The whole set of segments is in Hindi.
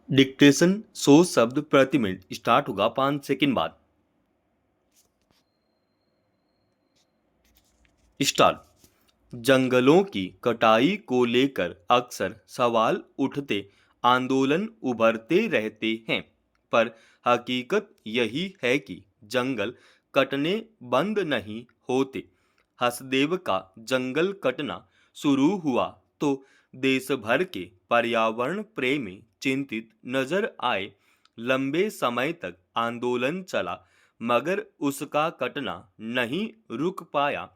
डिक्टेशन 100 शब्द प्रति मिनट स्टार्ट होगा 5 सेकंड बाद। स्टार्ट। जंगलों की कटाई को लेकर अक्सर सवाल उठते, आंदोलन उभरते रहते हैं। पर हकीकत यही है कि जंगल कटने बंद नहीं होते। हसदेव का जंगल कटना शुरू हुआ तो देश भर के पर्यावरण प्रेमी चिंतित नजर आए। लंबे समय तक आंदोलन चला, मगर उसका कटना नहीं रुक पाया।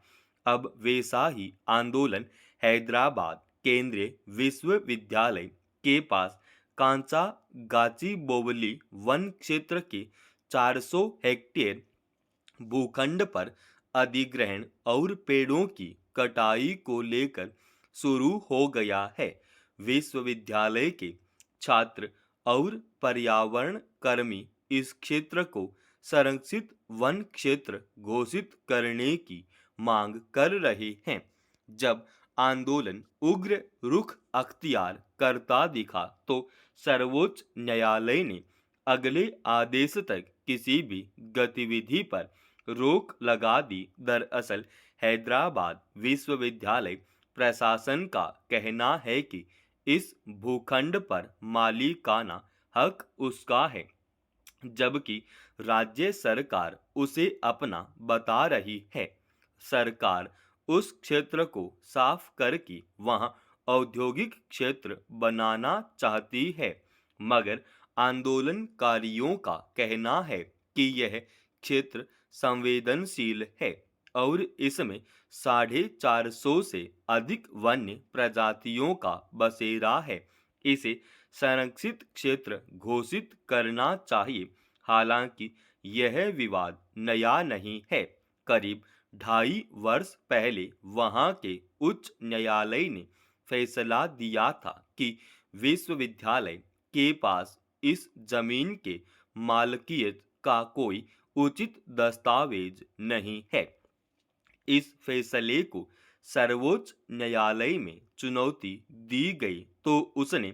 अब वैसा ही आंदोलन हैदराबाद केंद्रीय विश्वविद्यालय के पास कांचा गाची बोवली वन क्षेत्र के 400 हेक्टेयर भूखंड पर अधिग्रहण और पेड़ों की कटाई को लेकर शुरू हो गया है। विश्वविद्यालय के छात्र और पर्यावरण कर्मी इस क्षेत्र को संरक्षित वन क्षेत्र घोषित करने की मांग कर रहे हैं। जब आंदोलन उग्र रुख अख्तियार करता दिखा तो सर्वोच्च न्यायालय ने अगले आदेश तक किसी भी गतिविधि पर रोक लगा दी। दरअसल हैदराबाद विश्वविद्यालय प्रशासन का कहना है कि इस भूखंड पर मालिकाना हक उसका है, जबकि राज्य सरकार उसे अपना बता रही है। सरकार उस क्षेत्र को साफ करके वहां औद्योगिक क्षेत्र बनाना चाहती है, मगर आंदोलनकारियों का कहना है कि यह क्षेत्र संवेदनशील है और इसमें 450 से अधिक वन्य प्रजातियों का बसेरा है। इसे संरक्षित क्षेत्र घोषित करना चाहिए। हालांकि यह विवाद नया नहीं है। करीब 2.5 वर्ष पहले वहां के उच्च न्यायालय ने फैसला दिया था कि विश्वविद्यालय के पास इस जमीन के मालकियत का कोई उचित दस्तावेज नहीं है। इस फैसले को सर्वोच्च न्यायालय में चुनौती दी गई तो उसने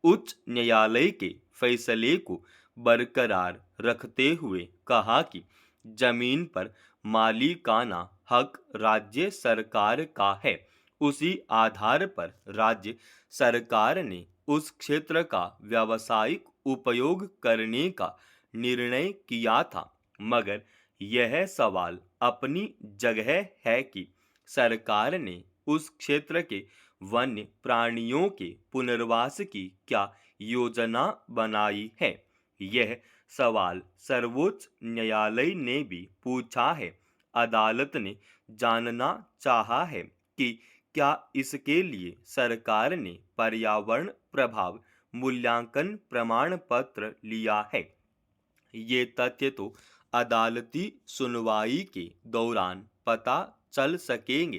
उच्च न्यायालय के फैसले को बरकरार रखते हुए कहा कि जमीन पर मालिकाना हक राज्य सरकार का है। उसी आधार पर राज्य सरकार ने उस क्षेत्र का व्यावसायिक उपयोग करने का निर्णय किया था। मगर यह सवाल अपनी जगह है कि सरकार ने उस क्षेत्र के वन्य प्राणियों के पुनर्वास की क्या योजना बनाई है। यह सवाल सर्वोच्च न्यायालय ने भी पूछा है। अदालत ने जानना चाहा है कि क्या इसके लिए सरकार ने पर्यावरण प्रभाव मूल्यांकन प्रमाण पत्र लिया है। ये तथ्य तो अदालती सुनवाई के दौरान पता चल सकेंगे,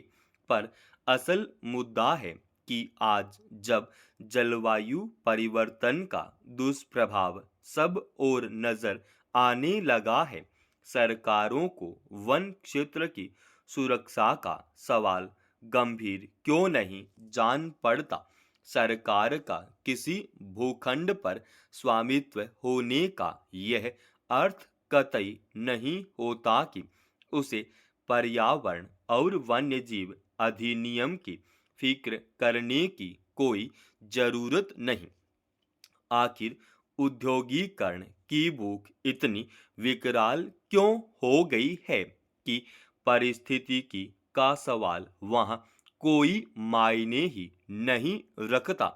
पर असल मुद्दा है कि आज जब जलवायु परिवर्तन का दुष्प्रभाव सब ओर नजर आने लगा है, सरकारों को वन क्षेत्र की सुरक्षा का सवाल गंभीर क्यों नहीं जान पड़ता। सरकार का किसी भूखंड पर स्वामित्व होने का यह अर्थ कतई नहीं होता कि उसे पर्यावरण और वन्यजीव अधिनियम की फिक्र करने की कोई जरूरत नहीं। आखिर औद्योगिकरण की भूख इतनी विकराल क्यों हो गई है कि पारिस्थितिकी का सवाल वहां कोई मायने ही नहीं रखता।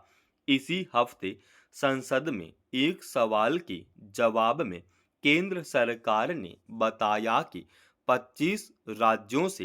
इसी हफ्ते संसद में एक सवाल के जवाब में केंद्र सरकार ने बताया कि 25 राज्यों से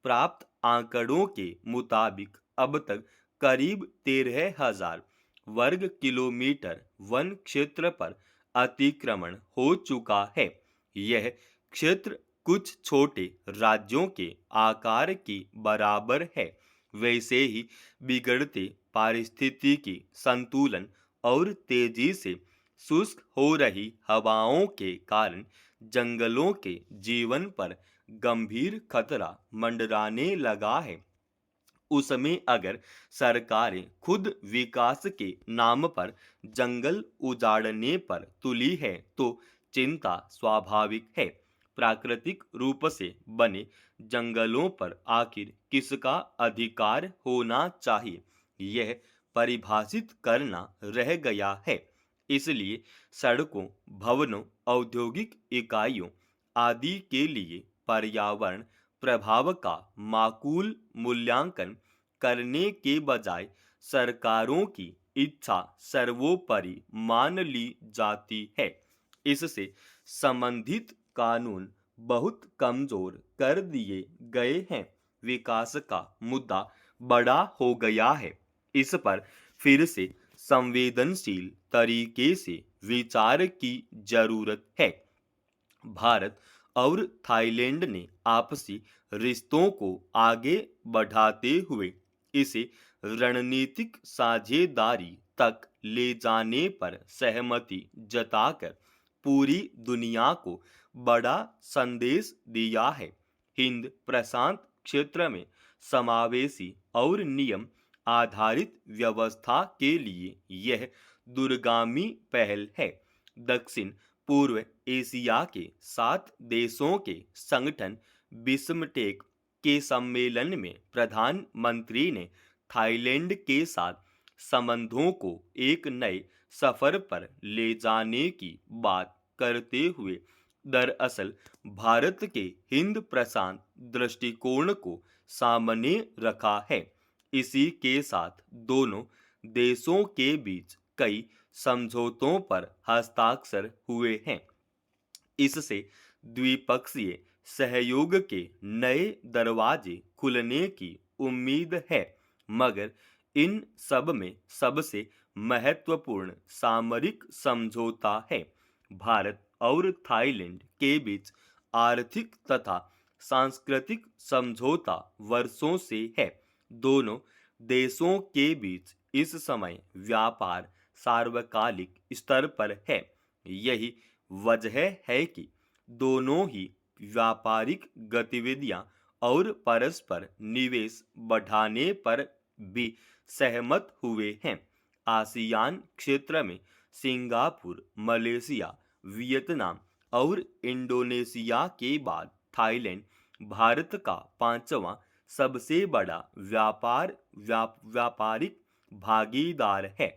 प्राप्त आंकड़ों के मुताबिक अब तक करीब 13,000 वर्ग किलोमीटर वन क्षेत्र पर अतिक्रमण हो चुका है। यह क्षेत्र कुछ छोटे राज्यों के आकार की बराबर है। वैसे ही बिगड़ते पारिस्थितिकी संतुलन और तेजी से शुष्क हो रही हवाओं के कारण जंगलों के जीवन पर गंभीर खतरा मंडराने लगा है। उसमें अगर सरकारें खुद विकास के नाम पर जंगल उजाड़ने पर तुली है तो चिंता स्वाभाविक है। प्राकृतिक रूप से बने जंगलों पर आखिर किसका अधिकार होना चाहिए, यह परिभाषित करना रह गया है। इसलिए सड़कों, भवनों, औद्योगिक इकाइयों आदि के लिए पर्यावरण प्रभाव का माकूल मूल्यांकन करने के बजाय सरकारों की इच्छा सर्वोपरि मान ली जाती है। इससे संबंधित कानून बहुत कमजोर कर दिए गए हैं। विकास का मुद्दा बड़ा हो गया है। इस पर फिर से संवेदनशील तरीके से विचार की जरूरत है। भारत और थाईलैंड ने आपसी रिश्तों को आगे बढ़ाते हुए इसे रणनीतिक साझेदारी तक ले जाने पर सहमति जताकर पूरी दुनिया को बड़ा संदेश दिया है। हिंद प्रशांत क्षेत्र में समावेशी और नियम आधारित व्यवस्था के लिए यह दूरगामी पहल है। दक्षिण पूर्व एशिया के 7 देशों के संगठन बिस्मटेक के सम्मेलन में प्रधानमंत्री ने थाईलैंड के साथ संबंधों को एक नए सफर पर ले जाने की बात करते हुए दरअसल भारत के हिंद प्रशांत दृष्टिकोण को सामने रखा है। इसी के साथ दोनों देशों के बीच कई समझौतों पर हस्ताक्षर हुए हैं। इससे द्विपक्षीय सहयोग के नए दरवाजे खुलने की उम्मीद है। मगर इन सब में सबसे महत्वपूर्ण सामरिक समझौता है। भारत और थाईलैंड के बीच आर्थिक तथा सांस्कृतिक समझौता वर्षों से है। दोनों देशों के बीच इस समय व्यापार सार्वकालिक स्तर पर है। यही वजह है कि दोनों ही व्यापारिक गतिविधियां और परस्पर निवेश बढ़ाने पर भी सहमत हुए हैं। आसियान क्षेत्र में सिंगापुर, मलेशिया, वियतनाम और इंडोनेशिया के बाद थाईलैंड भारत का 5वां सबसे बड़ा व्यापारिक भागीदार है।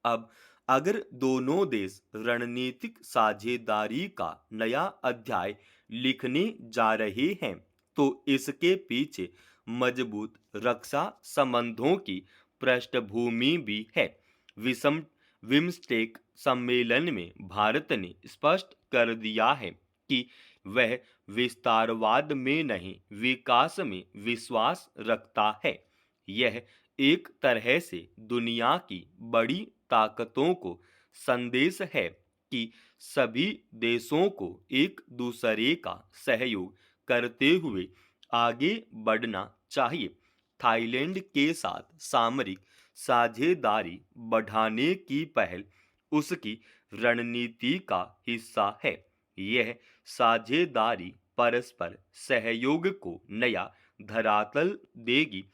अब अगर दोनों देश रणनीतिक साझेदारी का नया अध्याय लिखने जा रहे हैं तो इसके पीछे मजबूत रक्षा संबंधों की पृष्ठभूमि भी है। विषम बिम्स्टेक सम्मेलन में भारत ने स्पष्ट कर दिया है कि वह विस्तारवाद में नहीं, विकास में विश्वास रखता है। यह एक तरह से दुनिया की बड़ी ताकतों को संदेश है कि सभी देशों को एक दूसरे का सहयोग करते हुए आगे बढ़ना चाहिए। थाईलैंड के साथ सामरिक साझेदारी बढ़ाने की पहल उसकी रणनीति का हिस्सा है। यह साझेदारी परस्पर सहयोग को नया धरातल देगी।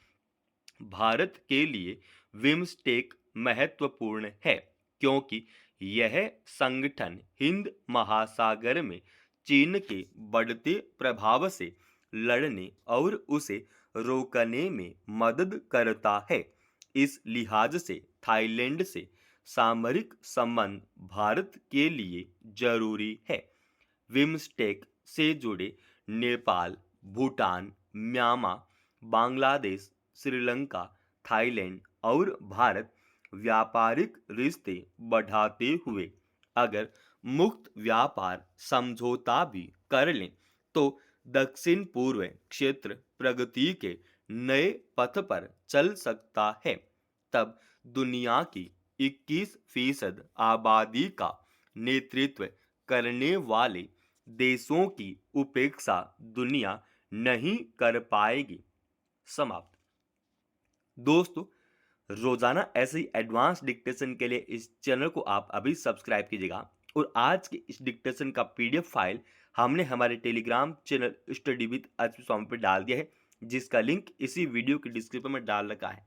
भारत के लिए बिम्स्टेक महत्वपूर्ण है क्योंकि यह संगठन हिंद महासागर में चीन के बढ़ते प्रभाव से लड़ने और उसे रोकने में मदद करता है। इस लिहाज से थाईलैंड से सामरिक संबंध भारत के लिए जरूरी है। बिम्स्टेक से जुड़े नेपाल, भूटान, म्यांमार, बांग्लादेश, श्रीलंका, थाईलैंड और भारत व्यापारिक रिश्ते बढ़ाते हुए अगर मुक्त व्यापार समझौता भी कर लें तो दक्षिण पूर्व क्षेत्र प्रगति के नए पथ पर चल सकता है। तब दुनिया की 21% आबादी का नेतृत्व करने वाले देशों की उपेक्षा दुनिया नहीं कर पाएगी। समाप्त। दोस्तों, रोजाना ऐसे ही एडवांस डिक्टेशन के लिए इस चैनल को आप अभी सब्सक्राइब कीजिएगा और आज के इस डिक्टेशन का पीडीएफ फाइल हमने हमारे Telegram channel study with HP Swami पर डाल दिया है। जिसका लिंक इसी वीडियो की डिस्क्रिप्शन में डाल रखा है।